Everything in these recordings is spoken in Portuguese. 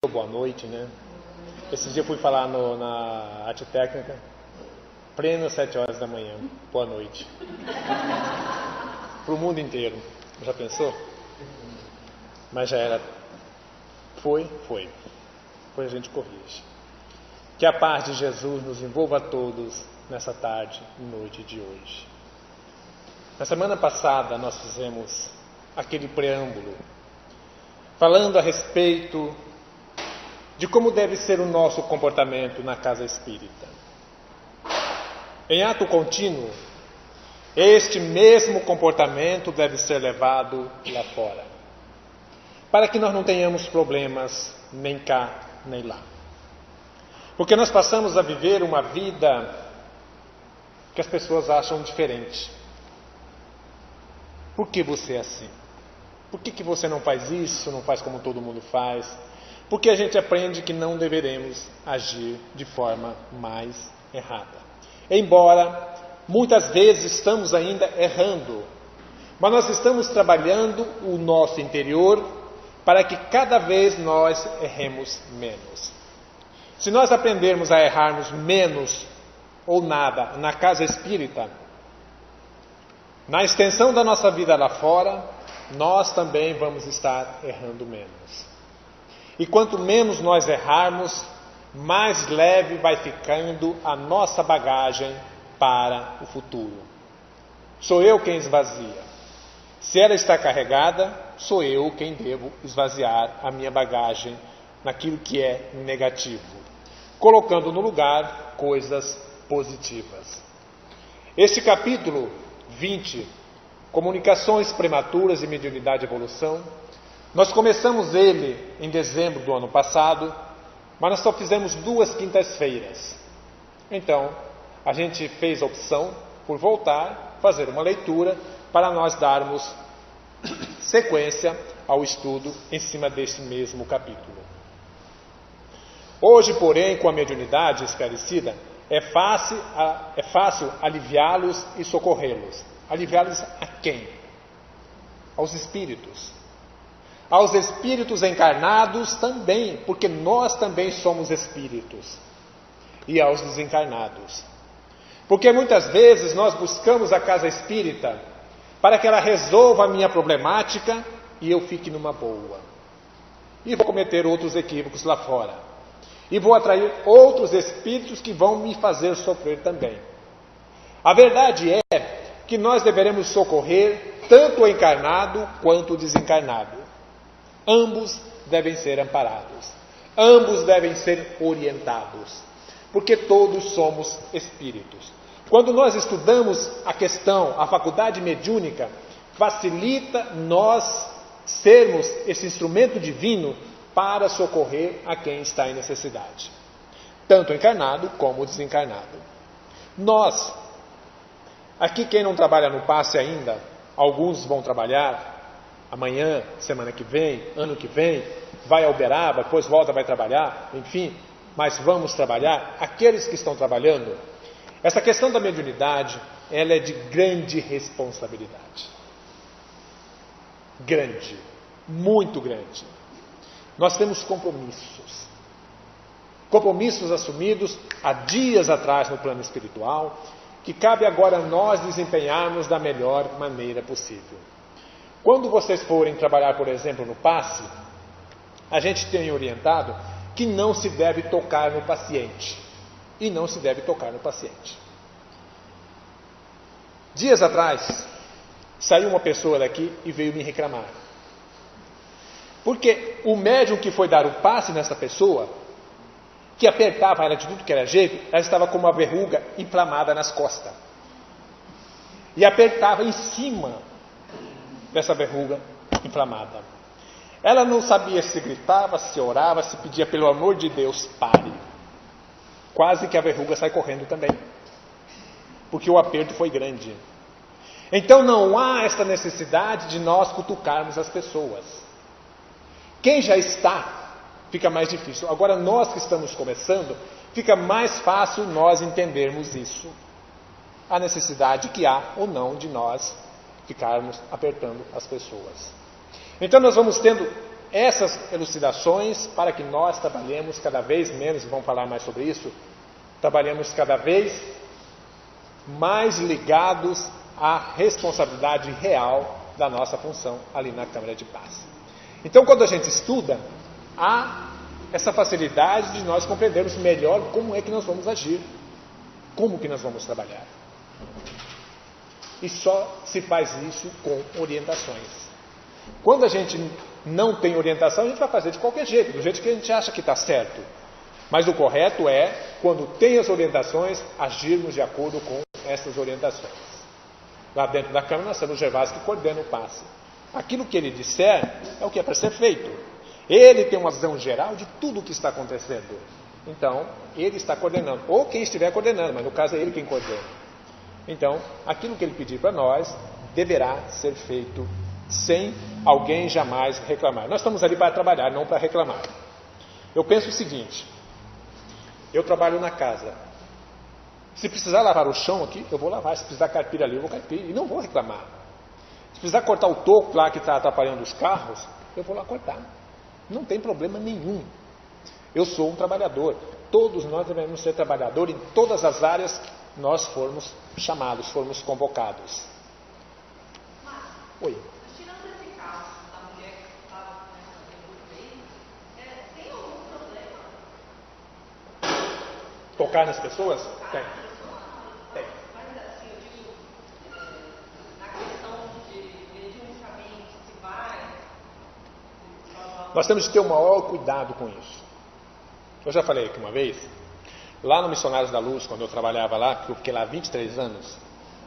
Boa noite, né? Esse dia eu fui falar na arte técnica, pleno 7 horas da manhã. Boa noite. Para o mundo inteiro. Já pensou? Mas já era. Foi. Depois a gente corrige. Que a paz de Jesus nos envolva a todos nessa tarde e noite de hoje. Na semana passada nós fizemos aquele preâmbulo, falando a respeito de como deve ser o nosso comportamento na casa espírita. Em ato contínuo, este mesmo comportamento deve ser levado lá fora, para que nós não tenhamos problemas nem cá nem lá. Porque nós passamos a viver uma vida que as pessoas acham diferente. Por que você é assim? Por que você não faz isso, não faz como todo mundo faz? Porque a gente aprende que não deveremos agir de forma mais errada. Embora muitas vezes estamos ainda errando, mas nós estamos trabalhando o nosso interior para que cada vez nós erremos menos. Se nós aprendermos a errarmos menos ou nada na casa espírita, na extensão da nossa vida lá fora, nós também vamos estar errando menos. E quanto menos nós errarmos, mais leve vai ficando a nossa bagagem para o futuro. Sou eu quem esvazia. Se ela está carregada, sou eu quem devo esvaziar a minha bagagem naquilo que é negativo, colocando no lugar coisas positivas. Este capítulo 20, Comunicações Prematuras e Mediunidade e Evolução, nós começamos ele em dezembro do ano passado, mas nós só fizemos 2 quintas-feiras. Então, a gente fez a opção por voltar, fazer uma leitura, para nós darmos sequência ao estudo em cima deste mesmo capítulo. Hoje, porém, com a mediunidade esclarecida, é fácil aliviá-los e socorrê-los. Aliviá-los a quem? Aos espíritos. Aos espíritos encarnados também, porque nós também somos espíritos. E aos desencarnados. Porque muitas vezes nós buscamos a casa espírita para que ela resolva a minha problemática e eu fique numa boa. E vou cometer outros equívocos lá fora. E vou atrair outros espíritos que vão me fazer sofrer também. A verdade é que nós deveremos socorrer tanto o encarnado quanto o desencarnado. Ambos devem ser amparados. Ambos devem ser orientados. Porque todos somos espíritos. Quando nós estudamos a faculdade mediúnica, facilita nós sermos esse instrumento divino para socorrer a quem está em necessidade. Tanto o encarnado como o desencarnado. Nós, aqui quem não trabalha no passe ainda, alguns vão trabalhar amanhã, semana que vem, ano que vem, vai a Uberaba, depois volta, vai trabalhar, enfim, mas vamos trabalhar. Aqueles que estão trabalhando, essa questão da mediunidade, ela é de grande responsabilidade. Grande, muito grande. Nós temos compromissos assumidos há dias atrás no plano espiritual, que cabe agora nós desempenharmos da melhor maneira possível. Quando vocês forem trabalhar, por exemplo, no passe, a gente tem orientado que não se deve tocar no paciente. E não se deve tocar no paciente. Dias atrás, saiu uma pessoa daqui e veio me reclamar. Porque o médium que foi dar o passe nessa pessoa, que apertava ela de tudo que era jeito, ela estava com uma verruga inflamada nas costas. E apertava em cima dessa verruga inflamada. Ela não sabia se gritava, se orava, se pedia, pelo amor de Deus, pare. Quase que a verruga sai correndo também. Porque o aperto foi grande. Então não há esta necessidade de nós cutucarmos as pessoas. Quem já está, fica mais difícil. Agora nós que estamos começando, fica mais fácil nós entendermos isso. A necessidade que há ou não de nós ficarmos apertando as pessoas. Então nós vamos tendo essas elucidações para que nós trabalhemos cada vez menos, e vamos falar mais sobre isso, trabalhemos cada vez mais ligados à responsabilidade real da nossa função ali na Câmara de Paz. Então, quando a gente estuda, há essa facilidade de nós compreendermos melhor como é que nós vamos agir, como que nós vamos trabalhar. E só se faz isso com orientações. Quando a gente não tem orientação, a gente vai fazer de qualquer jeito, do jeito que a gente acha que está certo. Mas o correto é, quando tem as orientações, agirmos de acordo com essas orientações. Lá dentro da Câmara, nós temos o Gervásio que coordena o passe. Aquilo que ele disser é o que é para ser feito. Ele tem uma visão geral de tudo o que está acontecendo. Então, ele está coordenando, ou quem estiver coordenando, mas no caso é ele quem coordena. Então, aquilo que ele pedir para nós deverá ser feito sem alguém jamais reclamar. Nós estamos ali para trabalhar, não para reclamar. Eu penso o seguinte: eu trabalho na casa. Se precisar lavar o chão aqui, eu vou lavar. Se precisar carpir ali, eu vou carpir. E não vou reclamar. Se precisar cortar o toco lá que está atrapalhando os carros, eu vou lá cortar. Não tem problema nenhum. Eu sou um trabalhador. Todos nós devemos ser trabalhadores em todas as áreas que nós formos chamados, formos convocados. Oi. Tirando esse caso da mulher que estava nessa tem algum problema? Tocar nas pessoas? Tem. Mas assim, eu digo, na questão de mediunicamente, se vai... Nós temos que ter o maior cuidado com isso. Eu já falei aqui uma vez, lá no Missionários da Luz, quando eu trabalhava lá, que eu fiquei lá há 23 anos,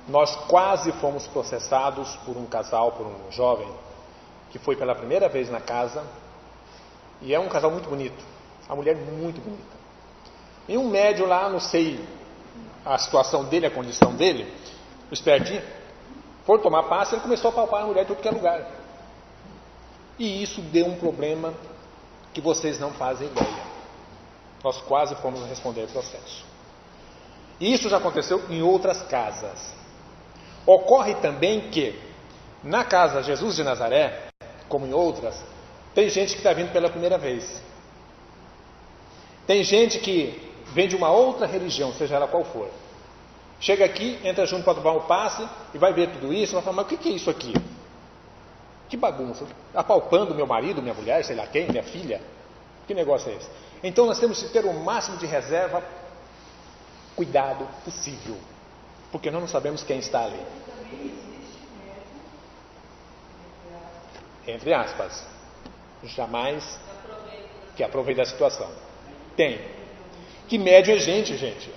nós quase fomos processados por um casal, por um jovem, que foi pela primeira vez na casa, e é um casal muito bonito, a mulher muito bonita. E um médium lá, não sei a situação dele, a condição dele, o espertinho, for tomar passe, ele começou a palpar a mulher em tudo que é lugar. E isso deu um problema que vocês não fazem ideia. Nós quase fomos responder o processo. E isso já aconteceu em outras casas. Ocorre também que, na casa Jesus de Nazaré, como em outras, tem gente que está vindo pela primeira vez. Tem gente que vem de uma outra religião, seja ela qual for. Chega aqui, entra junto para tomar o passe e vai ver tudo isso, vai falar: mas o que é isso aqui? Que bagunça, apalpando meu marido, minha mulher, sei lá quem, minha filha. Que negócio é esse? Então nós temos que ter o máximo de reserva, cuidado possível, porque nós não sabemos quem está ali. Entre aspas, jamais que aproveita a situação. Tem. Que médium é gente, gente.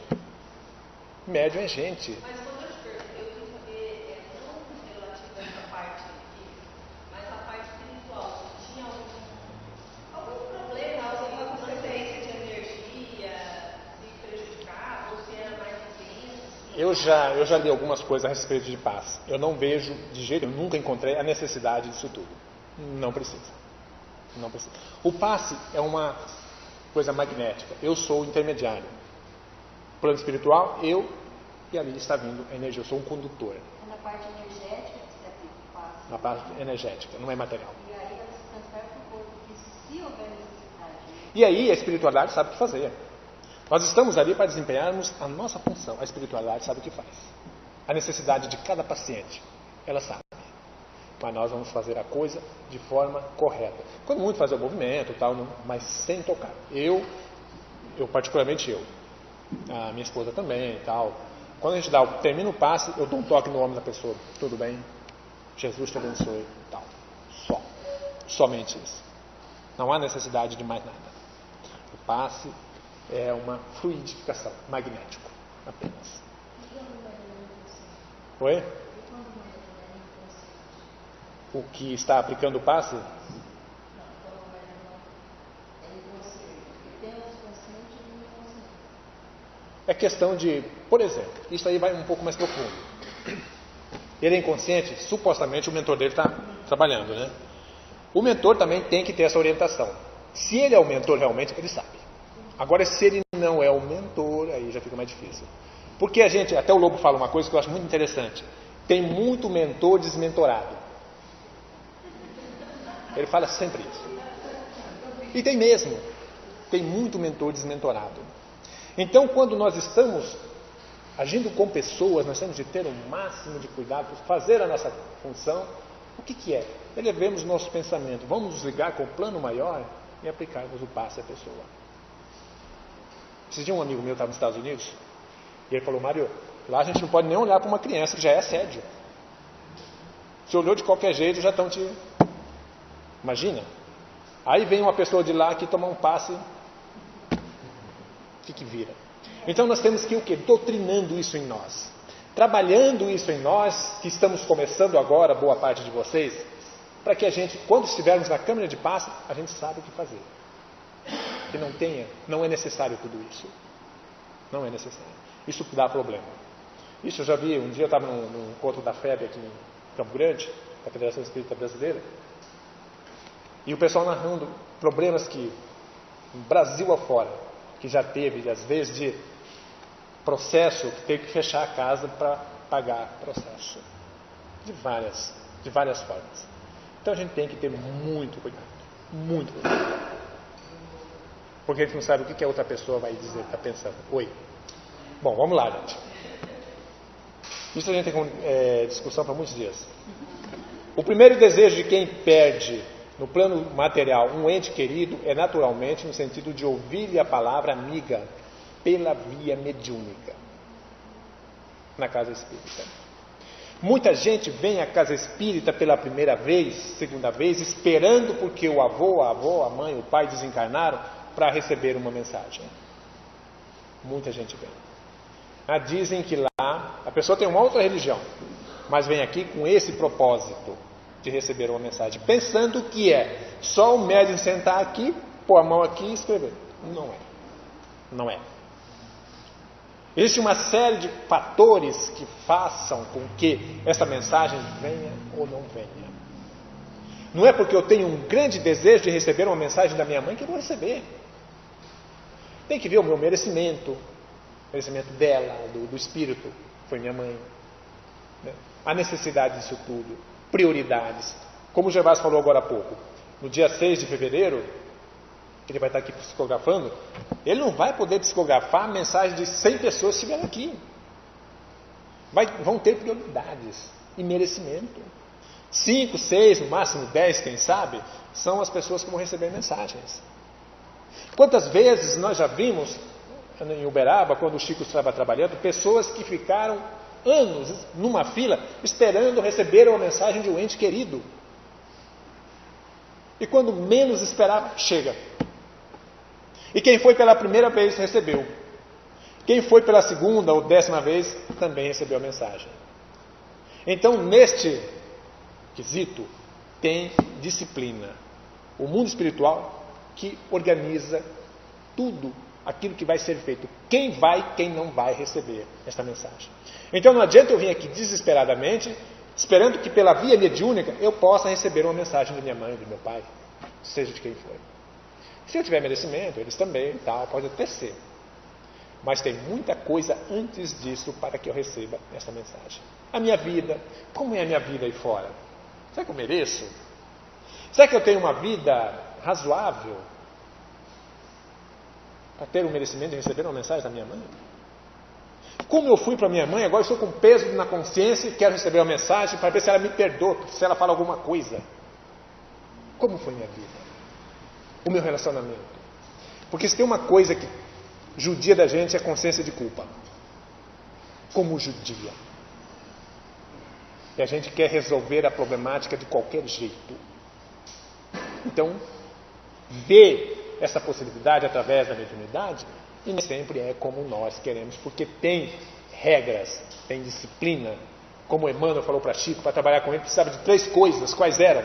Médium é gente. Mas quando eu te pergunto, eu queria saber, não relativo a essa parte aqui, mas a parte espiritual. Tinha algum problema, alguma transferência de energia, se prejudicava, ou se era mais intenso? Eu já li algumas coisas a respeito de paz. Eu não vejo de jeito, eu nunca encontrei a necessidade disso tudo. Não precisa. Não precisa. O passe é uma coisa magnética. Eu sou o intermediário. Plano espiritual, eu, e ali está vindo a energia. Eu sou um condutor. É na parte energética que se aplica o passe. Na parte energética, não é material. E aí ela se transfere para o corpo, que se houver necessidade. E aí a espiritualidade sabe o que fazer. Nós estamos ali para desempenharmos a nossa função. A espiritualidade sabe o que faz. A necessidade de cada paciente, ela sabe. Mas nós vamos fazer a coisa de forma correta. Quando muito fazer o movimento, tal, não, mas sem tocar. Eu particularmente a minha esposa também, tal. Quando a gente termina o passe, eu dou um toque no ombro da pessoa. Tudo bem? Jesus te abençoe, tal. Somente isso. Não há necessidade de mais nada. O passe é uma fluidificação, magnético, apenas. Oi? O que está aplicando o passe? É questão de, por exemplo, isso aí vai um pouco mais profundo. Ele é inconsciente, supostamente o mentor dele está trabalhando, né? O mentor também tem que ter essa orientação. Se ele é o mentor realmente, ele sabe. Agora, se ele não é o mentor, aí já fica mais difícil. Porque até o Lobo fala uma coisa que eu acho muito interessante. Tem muito mentor desmentorado. Ele fala sempre isso. E tem mesmo. Tem muito mentor desmentorado. Então, quando nós estamos agindo com pessoas, nós temos de ter o máximo de cuidado para fazer a nossa função. O que é? Elevemos nosso pensamento. Vamos nos ligar com o plano maior e aplicarmos o passe à pessoa. Esse dia um amigo meu estava nos Estados Unidos e ele falou: Mário, lá a gente não pode nem olhar para uma criança, que já é assédio. Se olhou de qualquer jeito, já estão te... Imagina. Aí vem uma pessoa de lá que toma um passe, o que vira? Então nós temos que o quê? Doutrinando isso em nós. Trabalhando isso em nós, que estamos começando agora, boa parte de vocês, para que a gente, quando estivermos na câmara de passe, a gente sabe o que fazer. Que não é necessário tudo isso. Não é necessário. Isso dá problema. Isso eu já vi, um dia eu estava num encontro da FEB aqui em Campo Grande, da Federação Espírita Brasileira, e o pessoal narrando problemas que, no Brasil afora, que já teve, às vezes, de processo, que teve que fechar a casa para pagar processo. De várias formas. Então a gente tem que ter muito cuidado. Muito cuidado. Porque a gente não sabe o que a outra pessoa vai dizer, está pensando. Oi. Bom, vamos lá, gente. Isso a gente tem discussão para muitos dias. O primeiro desejo de quem perde, no plano material, um ente querido, é naturalmente no sentido de ouvir-lhe a palavra amiga pela via mediúnica, na casa espírita. Muita gente vem à casa espírita pela primeira vez, segunda vez, esperando porque o avô, a avó, a mãe, o pai desencarnaram para receber uma mensagem. Muita gente vem. Dizem que lá a pessoa tem uma outra religião, mas vem aqui com esse propósito de receber uma mensagem, pensando que é só o médium sentar aqui, pôr a mão aqui e escrever. Não é. Não é. Existe uma série de fatores que façam com que essa mensagem venha ou não venha. Não é porque eu tenho um grande desejo de receber uma mensagem da minha mãe que eu vou receber. Tem que ver o meu merecimento, o merecimento dela, do espírito, foi minha mãe. Né? A necessidade disso tudo, prioridades. Como o Gervásio falou agora há pouco, no dia 6 de fevereiro, que ele vai estar aqui psicografando, ele não vai poder psicografar a mensagem de 100 pessoas que estiverem aqui. Vão ter prioridades e merecimento. 5, 6, no máximo 10, quem sabe, são as pessoas que vão receber mensagens. Quantas vezes nós já vimos, em Uberaba, quando o Chico estava trabalhando, pessoas que ficaram anos numa fila, esperando receber uma mensagem de um ente querido. E quando menos esperava, chega. E quem foi pela primeira vez recebeu. Quem foi pela segunda ou 10ª vez também recebeu a mensagem. Então, neste quesito, tem disciplina. O mundo espiritual que organiza tudo aquilo que vai ser feito. Quem vai, quem não vai receber esta mensagem. Então, não adianta eu vir aqui desesperadamente, esperando que pela via mediúnica eu possa receber uma mensagem de minha mãe, de meu pai, seja de quem for. Se eu tiver merecimento, eles também, tal, pode até ser. Mas tem muita coisa antes disso para que eu receba essa mensagem. A minha vida, como é a minha vida aí fora? Será que eu mereço? Será que eu tenho uma vida razoável para ter o merecimento de receber uma mensagem da minha mãe? Como eu fui para minha mãe, agora eu estou com peso na consciência e quero receber uma mensagem para ver se ela me perdoa, se ela fala alguma coisa. Como foi minha vida? O meu relacionamento? Porque se tem uma coisa que judia da gente é a consciência de culpa. Como judia. E a gente quer resolver a problemática de qualquer jeito. Então, ver essa possibilidade através da mediunidade, e nem sempre é como nós queremos, porque tem regras, tem disciplina. Como o Emmanuel falou para Chico, para trabalhar com ele, precisava de 3 coisas. Quais eram?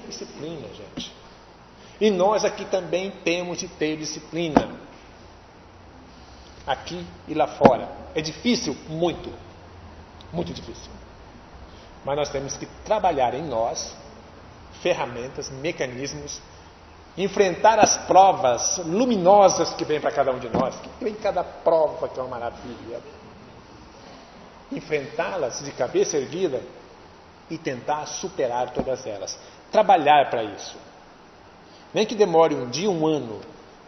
Disciplina, gente. E nós aqui também temos de ter disciplina. Aqui e lá fora. É difícil? Muito. Muito difícil. Mas nós temos que trabalhar em nós ferramentas, mecanismos, enfrentar as provas luminosas que vêm para cada um de nós, que vem cada prova que é uma maravilha. Enfrentá-las de cabeça erguida e tentar superar todas elas. Trabalhar para isso. Nem que demore um dia, um ano,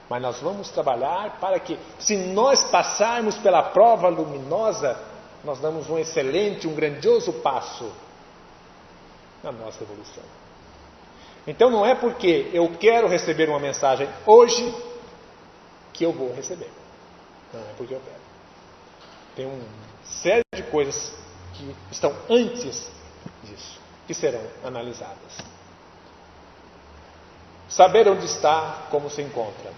mas nós vamos trabalhar para que, se nós passarmos pela prova luminosa, nós damos um excelente, um grandioso passo na nossa evolução. Então não é porque eu quero receber uma mensagem hoje que eu vou receber. Não é porque eu quero. Tem uma série de coisas que estão antes disso, que serão analisadas. Saber onde está, como se encontra.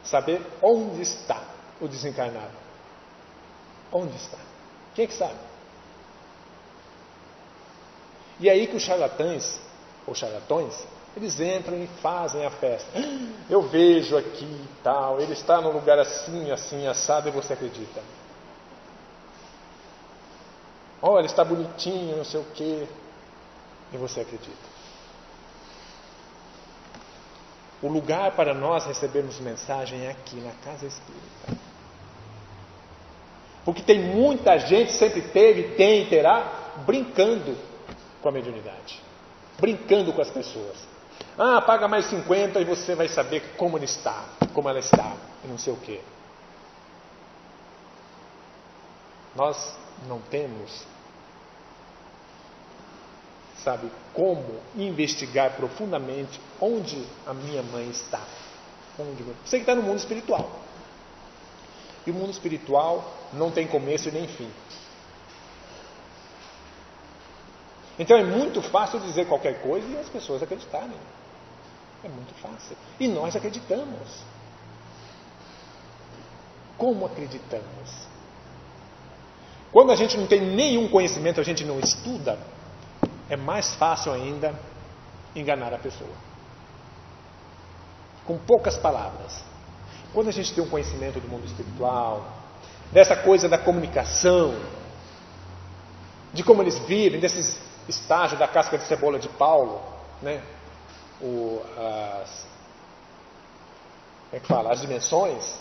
Saber onde está o desencarnado. Onde está? Quem é que sabe? E é aí que os charlatães, ou charlatões, eles entram e fazem a festa. Eu vejo aqui e tal, ele está num lugar assim, assim, assado, e você acredita. Olha, ele está bonitinho, não sei o quê, e você acredita. O lugar para nós recebermos mensagem é aqui, na casa espírita. Porque tem muita gente, sempre teve, tem e terá, brincando com a mediunidade. Brincando com as pessoas. Ah, paga mais 50 e você vai saber como ele está, como ela está, e não sei o quê. Nós não temos, sabe, como investigar profundamente onde a minha mãe está. Você que está no mundo espiritual. E o mundo espiritual não tem começo e nem fim. Então é muito fácil dizer qualquer coisa e as pessoas acreditarem. É muito fácil. E nós acreditamos. Como acreditamos? Quando a gente não tem nenhum conhecimento, a gente não estuda, é mais fácil ainda enganar a pessoa. Com poucas palavras. Quando a gente tem um conhecimento do mundo espiritual, dessa coisa da comunicação, de como eles vivem, desses estágios da casca de cebola de Paulo, né? As dimensões,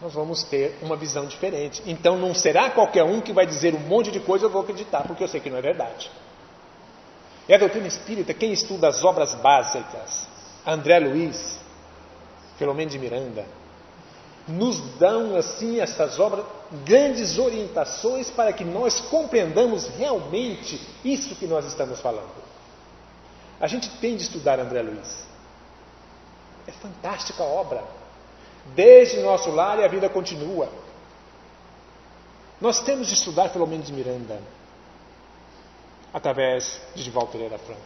nós vamos ter uma visão diferente. Então não será qualquer um que vai dizer um monte de coisa eu vou acreditar, porque eu sei que não é verdade. E a doutrina espírita, quem estuda as obras básicas, André Luiz, Filomeno de Miranda, nos dão assim essas obras, grandes orientações para que nós compreendamos realmente isso que nós estamos falando. A gente tem de estudar André Luiz. É fantástica a obra. Desde nosso lar e a vida continua. Nós temos de estudar Filomeno de Miranda através de Divaldo Pereira Franco.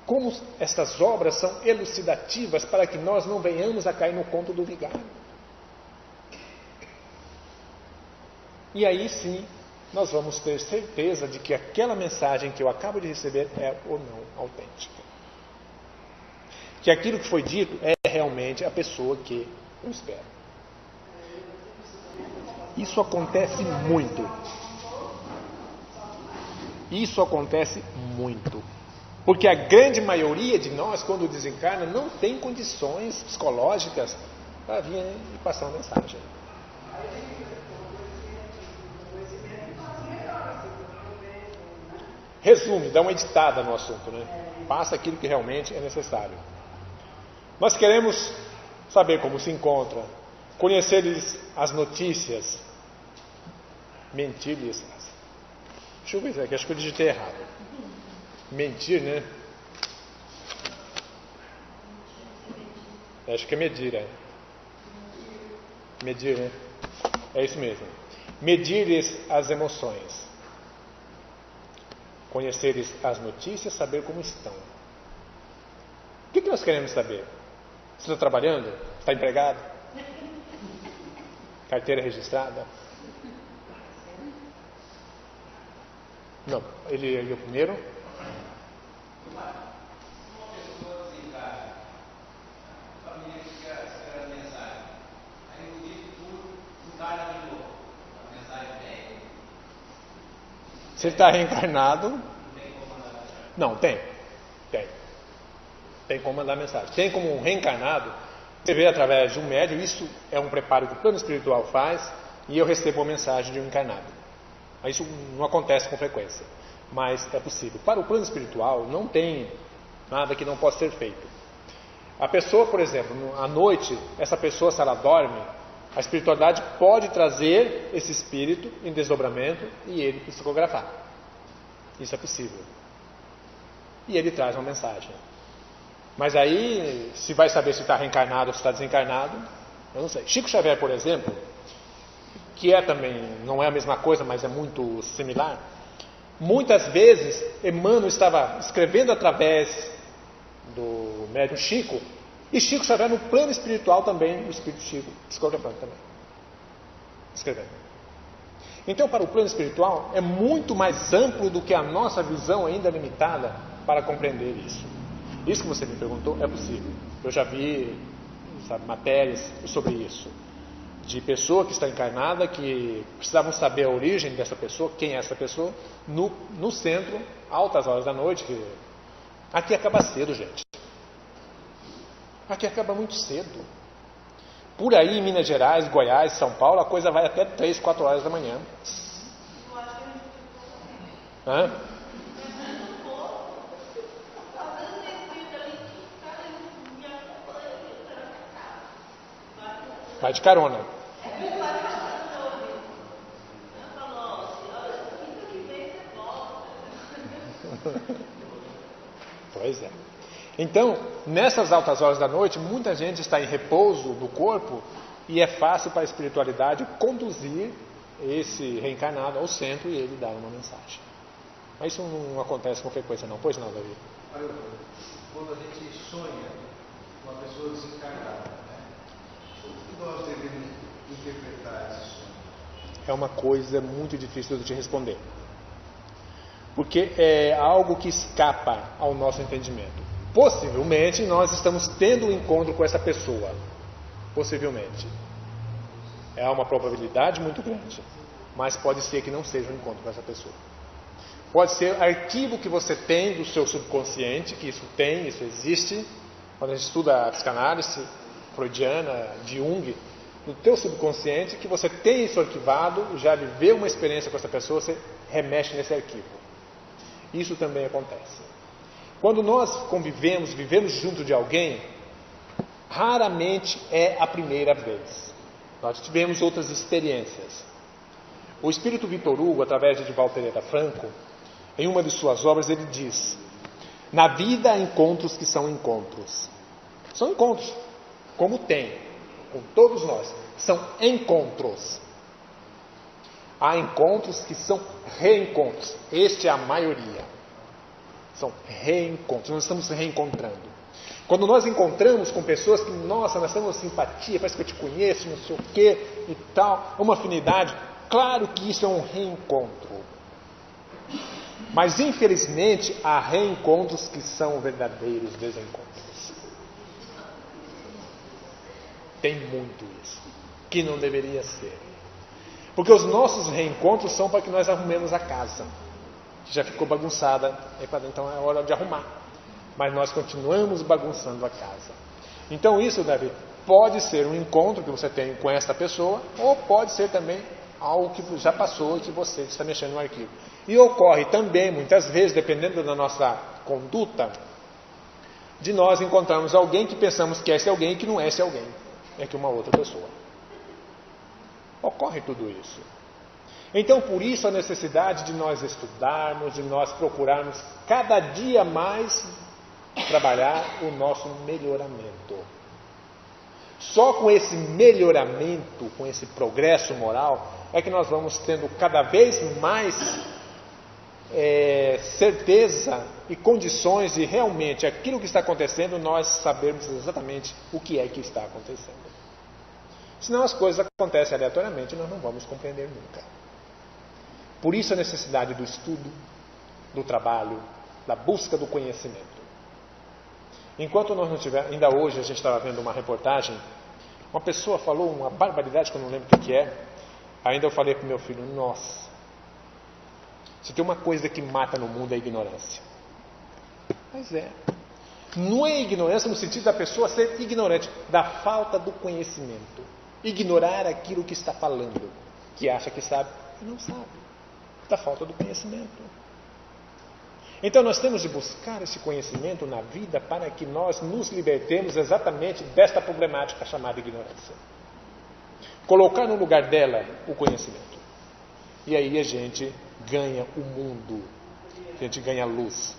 Como estas obras são elucidativas para que nós não venhamos a cair no conto do vigário. E aí sim, nós vamos ter certeza de que aquela mensagem que eu acabo de receber é ou não autêntica. Que aquilo que foi dito é realmente a pessoa que eu espero. Isso acontece muito. Isso acontece muito. Porque a grande maioria de nós, quando desencarna, não tem condições psicológicas para vir e passar uma mensagem. Resume, dá uma editada no assunto, né? Passa aquilo que realmente é necessário. Nós queremos saber como se encontra, conhecer-lhes as notícias, mentir-lhes. Deixa eu ver aqui, acho que eu digitei errado. Mentir, né? Acho que é medir, é. Medir, né? É isso mesmo. Medir-lhes as emoções. Conhecer-lhes as notícias, saber como estão. O que nós queremos saber? Você está trabalhando? Está empregado? Carteira registrada? Não, ele é o primeiro. Se ele está reencarnado, não, tem como mandar mensagem. Tem como um reencarnado, você vê através de um médium, isso é um preparo que o plano espiritual faz, e eu recebo uma mensagem de um encarnado. Isso não acontece com frequência, mas é possível. Para o plano espiritual não tem Nada que não possa ser feito. A pessoa, por exemplo, à noite, essa pessoa, se ela dorme, a espiritualidade pode trazer esse espírito em desdobramento e ele psicografar. Isso é possível. E ele traz uma mensagem. Mas aí, se vai saber se está reencarnado ou se está desencarnado, eu não sei. Chico Xavier, por exemplo, que é também, não é a mesma coisa, mas é muito similar, muitas vezes Emmanuel estava escrevendo através do médium Chico, e Chico Xavier no plano espiritual também, o espírito Chico psicografando também, escrevendo. Então, para o plano espiritual é muito mais amplo do que a nossa visão ainda limitada para compreender isso. Isso que você me perguntou é possível. Eu já vi, matérias sobre isso, de pessoa que está encarnada, que precisavam saber a origem dessa pessoa, quem é essa pessoa, no centro, altas horas da noite. Aqui acaba cedo, gente. Aqui acaba muito cedo. Por aí, em Minas Gerais, Goiás, São Paulo, a coisa vai até 3, 4 horas da manhã. Hã? Vai de carona. Pois é. Então, nessas altas horas da noite, muita gente está em repouso do corpo e é fácil para a espiritualidade conduzir esse reencarnado ao centro e ele dar uma mensagem. Mas isso não acontece com qualquer coisa não. Pois não, Davi? Quando a gente sonha com uma pessoa desencarnada, o que nós devemos interpretar esse sonho? É uma coisa muito difícil de te responder. Porque é algo que escapa ao nosso entendimento. Possivelmente nós estamos tendo um encontro com essa pessoa. Possivelmente. É uma probabilidade muito grande. Mas pode ser que não seja um encontro com essa pessoa. Pode ser arquivo que você tem do seu subconsciente, que isso tem, isso existe. Quando a gente estuda a psicanálise freudiana, de Jung, no teu subconsciente, que você tem isso arquivado, já viveu uma experiência com essa pessoa, você remexe nesse arquivo. Isso também acontece. Quando nós convivemos, vivemos junto de alguém, raramente é a primeira vez. Nós tivemos outras experiências. O espírito Victor Hugo, através de Walter Pereira Franco, em uma de suas obras, ele diz: na vida há encontros que são encontros. São encontros, como tem, com todos nós. São encontros. Há encontros que são reencontros. Este é a maioria. São reencontros. Nós estamos reencontrando. Quando nós encontramos com pessoas que, nossa, nós temos simpatia, parece que eu te conheço, não sei o quê e tal, uma afinidade, claro que isso é um reencontro. Mas, infelizmente, há reencontros que são verdadeiros desencontros. Tem muito isso, que não deveria ser. Porque os nossos reencontros são para que nós arrumemos a casa, que já ficou bagunçada, então é hora de arrumar. Mas nós continuamos bagunçando a casa. Então isso, Davi, pode ser um encontro que você tem com esta pessoa, ou pode ser também algo que já passou e que você está mexendo no arquivo. E ocorre também, muitas vezes, dependendo da nossa conduta, de nós encontrarmos alguém que pensamos que é esse alguém e que não é esse alguém, é que uma outra pessoa. Ocorre tudo isso. Então, por isso a necessidade de nós estudarmos, de nós procurarmos cada dia mais trabalhar o nosso melhoramento. Só com esse melhoramento, com esse progresso moral, é que nós vamos tendo cada vez mais certeza e condições de realmente aquilo que está acontecendo, nós sabermos exatamente o que é que está acontecendo. Senão as coisas acontecem aleatoriamente e nós não vamos compreender nunca. Por isso a necessidade do estudo, do trabalho, da busca do conhecimento. Enquanto nós não tivermos, ainda hoje a gente estava vendo uma reportagem, uma pessoa falou uma barbaridade que eu não lembro o que é. Ainda eu falei para o meu filho: nossa, se tem uma coisa que mata no mundo é a ignorância. Mas é. Não é ignorância no sentido da pessoa ser ignorante, da falta do conhecimento. Ignorar aquilo que está falando, que acha que sabe e não sabe. Da falta do conhecimento. Então nós temos de buscar esse conhecimento na vida para que nós nos libertemos exatamente desta problemática chamada ignorância. Colocar no lugar dela o conhecimento. E aí a gente ganha o mundo, a gente ganha a luz.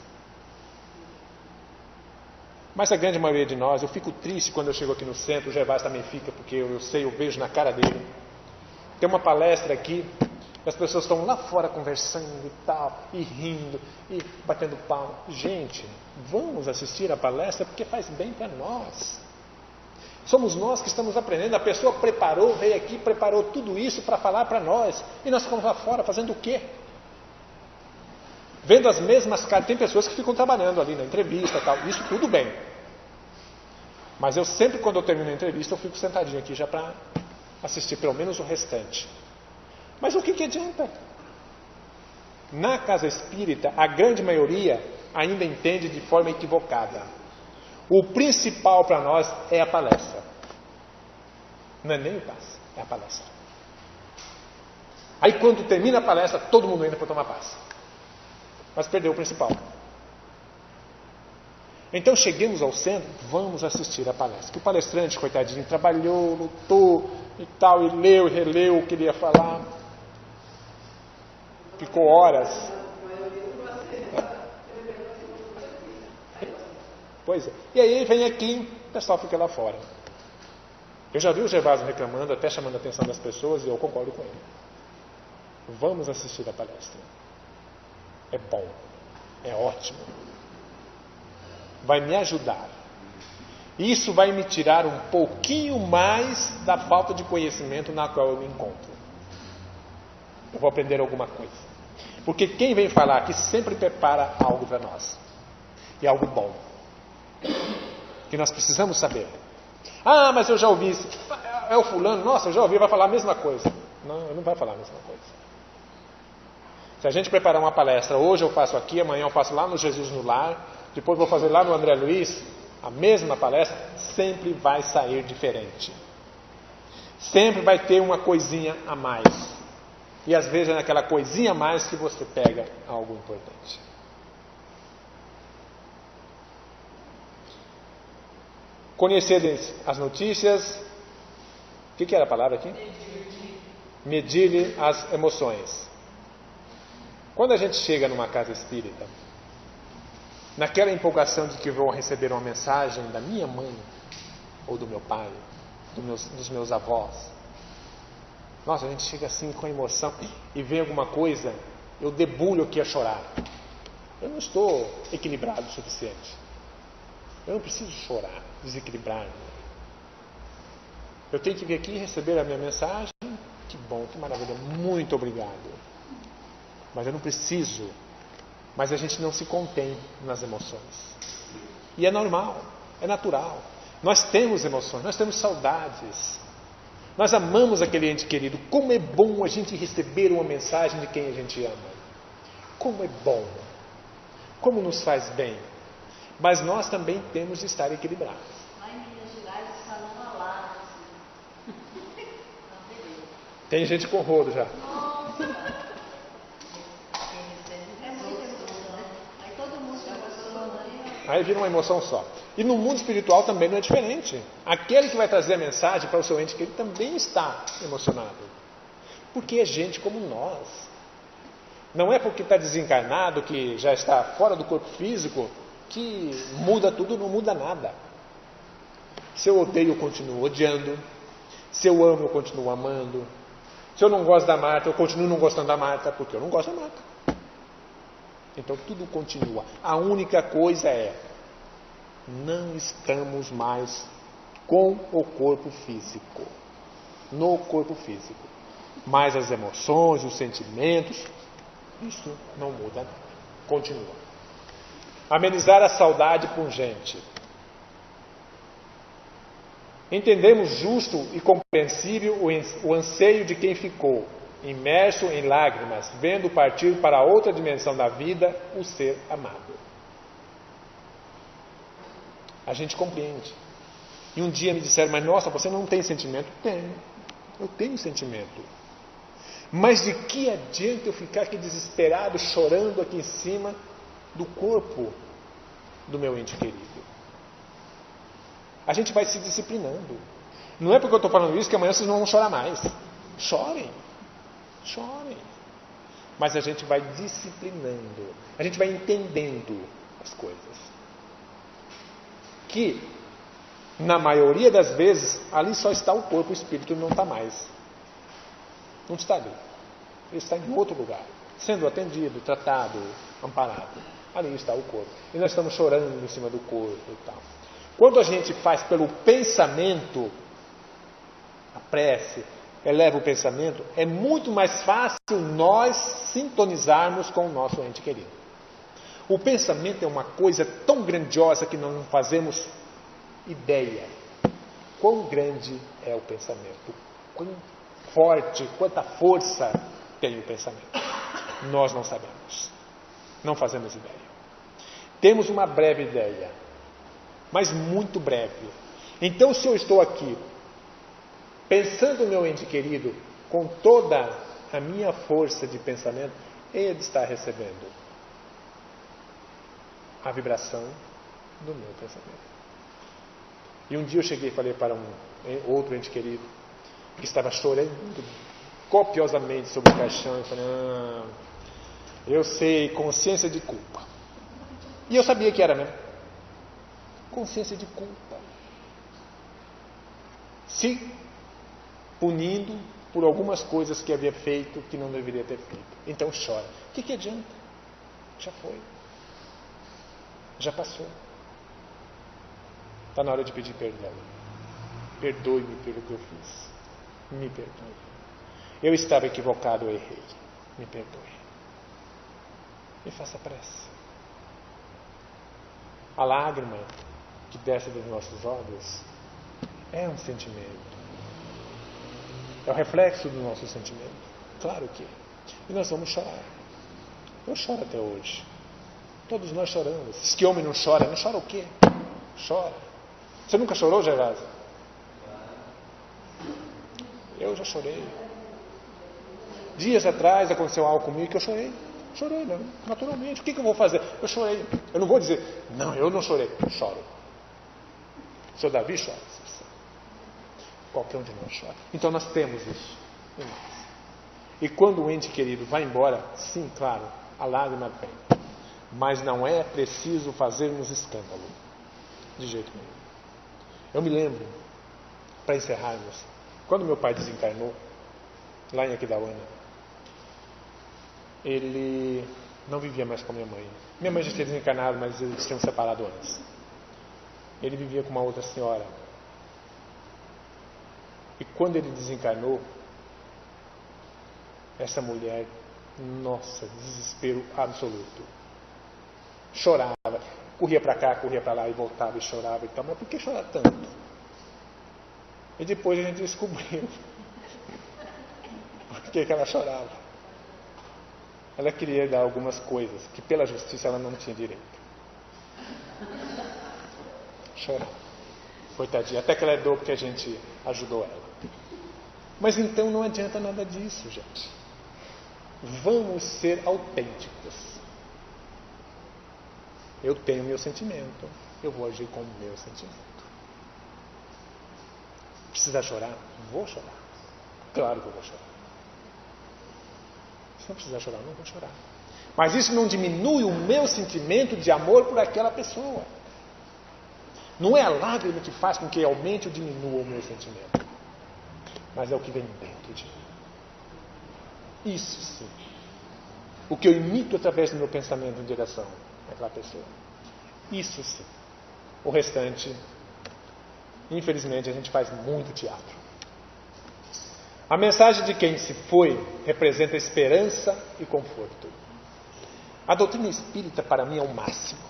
Mas a grande maioria de nós, eu fico triste quando eu chego aqui no centro, o Gervásio também fica, porque eu vejo na cara dele. Tem uma palestra aqui, as pessoas estão lá fora conversando e tal, e rindo, e batendo palma. Gente, vamos assistir a palestra porque faz bem para nós. Somos nós que estamos aprendendo. A pessoa preparou, veio aqui, preparou tudo isso para falar para nós. E nós ficamos lá fora fazendo o quê? Vendo as mesmas caras. Tem pessoas que ficam trabalhando ali na entrevista e tal. Isso tudo bem. Mas eu sempre, quando eu termino a entrevista, eu fico sentadinho aqui já para assistir pelo menos o restante. Mas o que adianta? Na casa espírita, a grande maioria ainda entende de forma equivocada. O principal para nós é a palestra. Não é nem o passe, é a palestra. Aí quando termina a palestra, todo mundo entra para tomar passe. Mas perdeu o principal. Então cheguemos ao centro, vamos assistir a palestra. Que o palestrante, coitadinho, trabalhou, lutou e tal, e leu e releu o que ele ia falar. Ficou horas. Pois é. E aí vem aqui, o pessoal fica lá fora. Eu já vi o Gervásio reclamando, até chamando a atenção das pessoas, e eu concordo com ele. Vamos assistir a palestra. É bom. É ótimo. Vai me ajudar. Isso vai me tirar um pouquinho mais da falta de conhecimento na qual eu me encontro. Eu vou aprender alguma coisa. Porque quem vem falar aqui sempre prepara algo para nós. E algo bom. Que nós precisamos saber. Ah, mas eu já ouvi isso. É o fulano, nossa, eu já ouvi, vai falar a mesma coisa. Não, ele não vai falar a mesma coisa. Se a gente preparar uma palestra, hoje eu faço aqui, amanhã eu faço lá no Jesus no Lar, depois vou fazer lá no André Luiz, a mesma palestra, sempre vai sair diferente. Sempre vai ter uma coisinha a mais. E às vezes é naquela coisinha a mais que você pega algo importante. Conhecer as notícias. O que era a palavra aqui? Medir as emoções. Quando a gente chega numa casa espírita, naquela empolgação de que vou receber uma mensagem da minha mãe, ou do meu pai, dos meus avós, nossa, a gente chega assim com emoção e vê alguma coisa, eu debulho aqui a chorar. Eu não estou equilibrado o suficiente. Eu não preciso chorar, desequilibrar-me. Eu tenho que vir aqui e receber a minha mensagem. Que bom, que maravilha, muito obrigado. Mas eu não preciso. Mas a gente não se contém nas emoções. E é normal, é natural. Nós temos emoções, nós temos saudades. Nós amamos aquele ente querido. Como é bom a gente receber uma mensagem de quem a gente ama. Como é bom. Como nos faz bem. Mas nós também temos de estar equilibrados. Lá em Minas Gerais, eles falam uma lá. Tem gente com rodo já. Nossa! É muita emoção, né? Aí todo mundo se emociona. Aí vira uma emoção só. E no mundo espiritual também não é diferente. Aquele que vai trazer a mensagem para o seu ente querido também está emocionado. Porque é gente como nós. Não é porque está desencarnado, que já está fora do corpo físico, que muda tudo, não muda nada. Se eu odeio, eu continuo odiando. Se eu amo, eu continuo amando. Se eu não gosto da Marta, eu continuo não gostando da Marta, porque eu não gosto da Marta. Então tudo continua. A única coisa é, não estamos mais com o corpo físico. No corpo físico. Mas as emoções, os sentimentos, isso não muda nada. Continua. Amenizar a saudade pungente. Entendemos justo e compreensível o anseio de quem ficou, imerso em lágrimas, vendo partir para outra dimensão da vida o ser amado. A gente compreende. E um dia me disseram, mas nossa, você não tem sentimento? Tenho. Eu tenho sentimento. Mas de que adianta eu ficar aqui desesperado, chorando aqui em cima, do corpo do meu ente querido. A gente vai se disciplinando. Não é porque eu estou falando isso que amanhã vocês não vão chorar mais. Chorem. Chorem. Mas a gente vai disciplinando. A gente vai entendendo as coisas. Que, na maioria das vezes, ali só está o corpo, o espírito não está mais. Não está ali. Ele está em outro lugar. Sendo atendido, tratado, amparado. Ali está o corpo. E nós estamos chorando em cima do corpo e tal. Quando a gente faz pelo pensamento, a prece, eleva o pensamento, é muito mais fácil nós sintonizarmos com o nosso ente querido. O pensamento é uma coisa tão grandiosa que nós não fazemos ideia. Quão grande é o pensamento, quão forte, quanta força tem o pensamento. Nós não sabemos, não fazemos ideia. Temos uma breve ideia, mas muito breve. Então, se eu estou aqui pensando no meu ente querido com toda a minha força de pensamento, ele está recebendo a vibração do meu pensamento. E um dia eu cheguei e falei para outro ente querido que estava chorando copiosamente sobre o caixão e falei: eu sei, consciência de culpa. E eu sabia que era mesmo. Consciência de culpa. Se punindo por algumas coisas que havia feito que não deveria ter feito. Então chora. O que adianta? Já foi. Já passou. Está na hora de pedir perdão. Perdoe-me pelo que eu fiz. Me perdoe. Eu estava equivocado, eu errei. Me perdoe. E faça prece. A lágrima que desce dos nossos olhos é um sentimento. É o reflexo do nosso sentimento. Claro que é. E nós vamos chorar. Eu choro até hoje. Todos nós choramos. Se que homem não chora o quê? Chora. Você nunca chorou, Gervásio? Eu já chorei. Dias atrás aconteceu algo comigo que eu chorei. Chorei, não, naturalmente. O que eu vou fazer? Eu chorei. Eu não vou dizer, não, eu não chorei. Eu choro. O seu Davi chora. Qualquer um de nós chora. Então nós temos isso em nós. E quando o ente querido vai embora, sim, claro, a lágrima vem. Mas não é preciso fazermos escândalo. De jeito nenhum. Eu me lembro, para encerrarmos, quando meu pai desencarnou, lá em Aquidauana, ele não vivia mais com a minha mãe. Minha mãe já tinha desencarnado, mas eles tinham separado antes. Ele vivia com uma outra senhora. E quando ele desencarnou, essa mulher, nossa, desespero absoluto. Chorava, corria para cá, corria para lá e voltava e chorava e tal. Mas por que chorar tanto? E depois a gente descobriu por que ela chorava. Ela queria dar algumas coisas que pela justiça ela não tinha direito. Chorava. Coitadinha, até que ela herdou porque a gente ajudou ela. Mas então não adianta nada disso, gente. Vamos ser autênticos. Eu tenho meu sentimento, eu vou agir com o meu sentimento. Precisa chorar? Vou chorar. Claro que eu vou chorar. Se não precisar chorar, não vou chorar. Mas isso não diminui o meu sentimento de amor por aquela pessoa. Não é a lágrima que faz com que aumente ou diminua o meu sentimento. Mas é o que vem dentro de mim. Isso sim. O que eu imito através do meu pensamento em direção àquela pessoa. Isso sim. O restante, infelizmente, a gente faz muito teatro. A mensagem de quem se foi representa esperança e conforto. A doutrina espírita para mim é o máximo.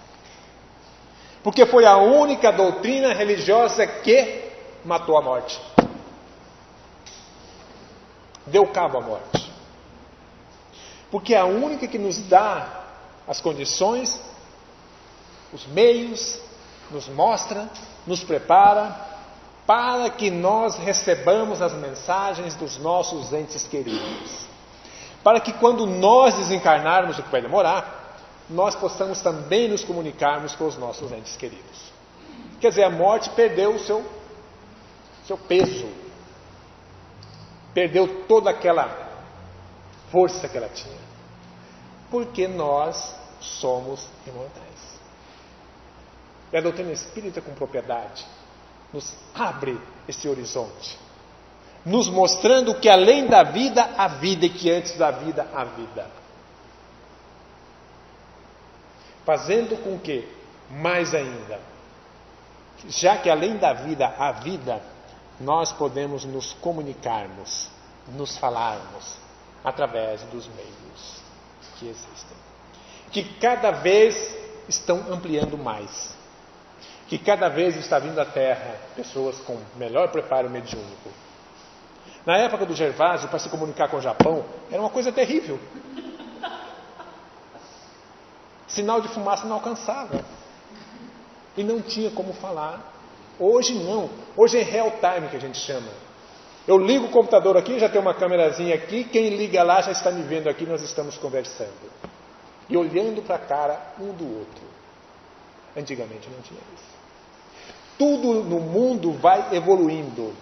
Porque foi a única doutrina religiosa que matou a morte. Deu cabo à morte. Porque é a única que nos dá as condições, os meios, nos mostra, nos prepara para que nós recebamos as mensagens dos nossos entes queridos. Para que quando nós desencarnarmos, o que vai demorar, nós possamos também nos comunicarmos com os nossos entes queridos. Quer dizer, a morte perdeu o seu peso, perdeu toda aquela força que ela tinha, porque nós somos imortais. E a doutrina espírita, com propriedade, nos abre esse horizonte, nos mostrando que além da vida, há vida, e que antes da vida, há vida. Fazendo com que, mais ainda, já que além da vida há vida, nós podemos nos comunicarmos, nos falarmos, através dos meios que existem. Que cada vez estão ampliando mais. Que cada vez está vindo à Terra pessoas com melhor preparo mediúnico. Na época do Gervásio, para se comunicar com o Japão, era uma coisa terrível. Sinal de fumaça inalcançável. E não tinha como falar. Hoje não. Hoje é real time que a gente chama. Eu ligo o computador aqui, já tem uma câmerazinha aqui, quem liga lá já está me vendo aqui, nós estamos conversando. E olhando para a cara um do outro. Antigamente não tinha isso. Tudo no mundo vai evoluindo.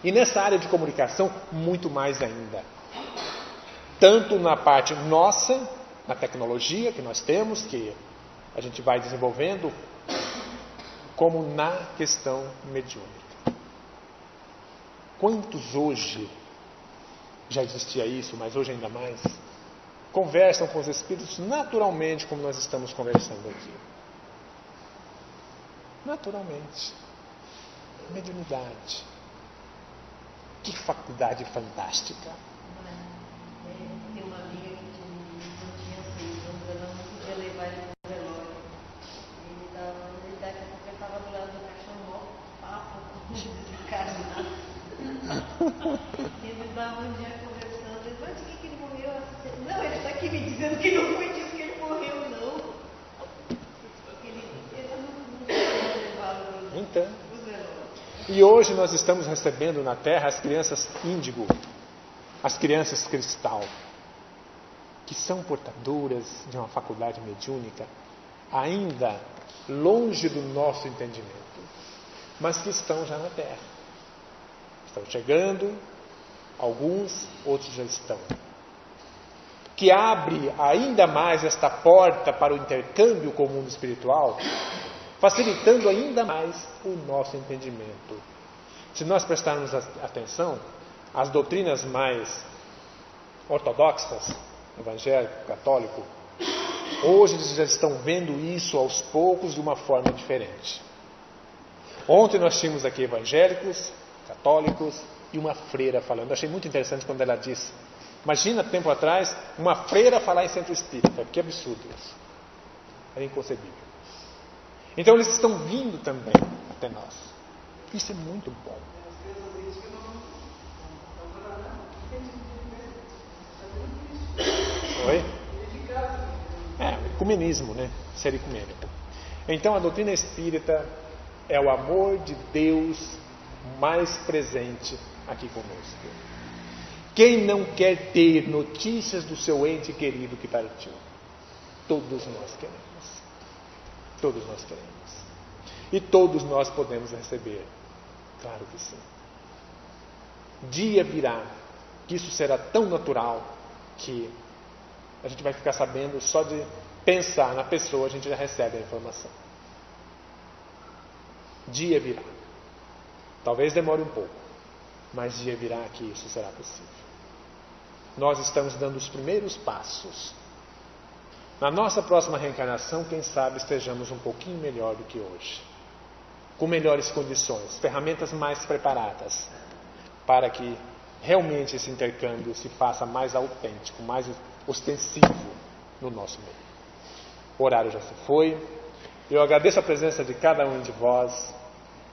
E nessa área de comunicação, muito mais ainda. Tanto na parte nossa, na tecnologia que nós temos, que a gente vai desenvolvendo, como na questão mediúnica. Quantos hoje, já existia isso, mas hoje ainda mais, conversam com os espíritos naturalmente, como nós estamos conversando aqui. Naturalmente. Mediunidade. Que faculdade fantástica. Tem uma amiga que não tinha 6 anos, ela não podia levar ele no velório. Ele daqui a pouco estava do lado do caixão, mó papo, de casa. Ele estava um dia conversando, ele falou, de que ele morreu? Não, ele está aqui me dizendo que não foi disso que ele morreu, não. Ele não podia levá-lo no velório. E hoje nós estamos recebendo na Terra as crianças índigo, as crianças cristal, que são portadoras de uma faculdade mediúnica, ainda longe do nosso entendimento, mas que estão já na Terra. Estão chegando, alguns, outros já estão. Que abre ainda mais esta porta para o intercâmbio com o mundo espiritual, facilitando ainda mais o nosso entendimento. Se nós prestarmos atenção, as doutrinas mais ortodoxas, evangélico, católico, hoje eles já estão vendo isso aos poucos de uma forma diferente. Ontem nós tínhamos aqui evangélicos, católicos e uma freira falando. Eu achei muito interessante quando ela disse, imagina tempo atrás, uma freira falar em centro espírita. Que absurdo isso. É inconcebível. Então eles estão vindo também até nós. Isso é muito bom. Oi? Ecumenismo, né? Ser ecumênico. Então a doutrina espírita é o amor de Deus mais presente aqui conosco. Quem não quer ter notícias do seu ente querido que partiu? Todos nós queremos. Todos nós queremos. E todos nós podemos receber. Claro que sim. Dia virá que isso será tão natural que a gente vai ficar sabendo só de pensar na pessoa, a gente já recebe a informação. Dia virá. Talvez demore um pouco, mas dia virá que isso será possível. Nós estamos dando os primeiros passos. Na nossa próxima reencarnação, quem sabe estejamos um pouquinho melhor do que hoje. Com melhores condições, ferramentas mais preparadas, para que realmente esse intercâmbio se faça mais autêntico, mais ostensivo no nosso meio. O horário já se foi. Eu agradeço a presença de cada um de vós.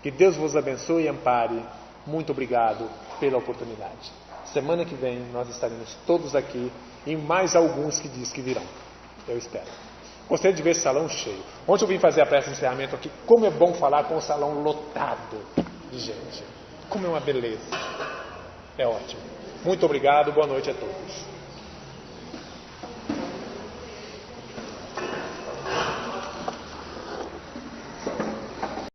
Que Deus vos abençoe e ampare. Muito obrigado pela oportunidade. Semana que vem nós estaremos todos aqui e mais alguns que diz que virão. Eu espero. Gostaria de ver esse salão cheio. Ontem eu vim fazer a prece de encerramento aqui. Como é bom falar com o salão lotado de gente. Como é uma beleza. É ótimo. Muito obrigado. Boa noite a todos.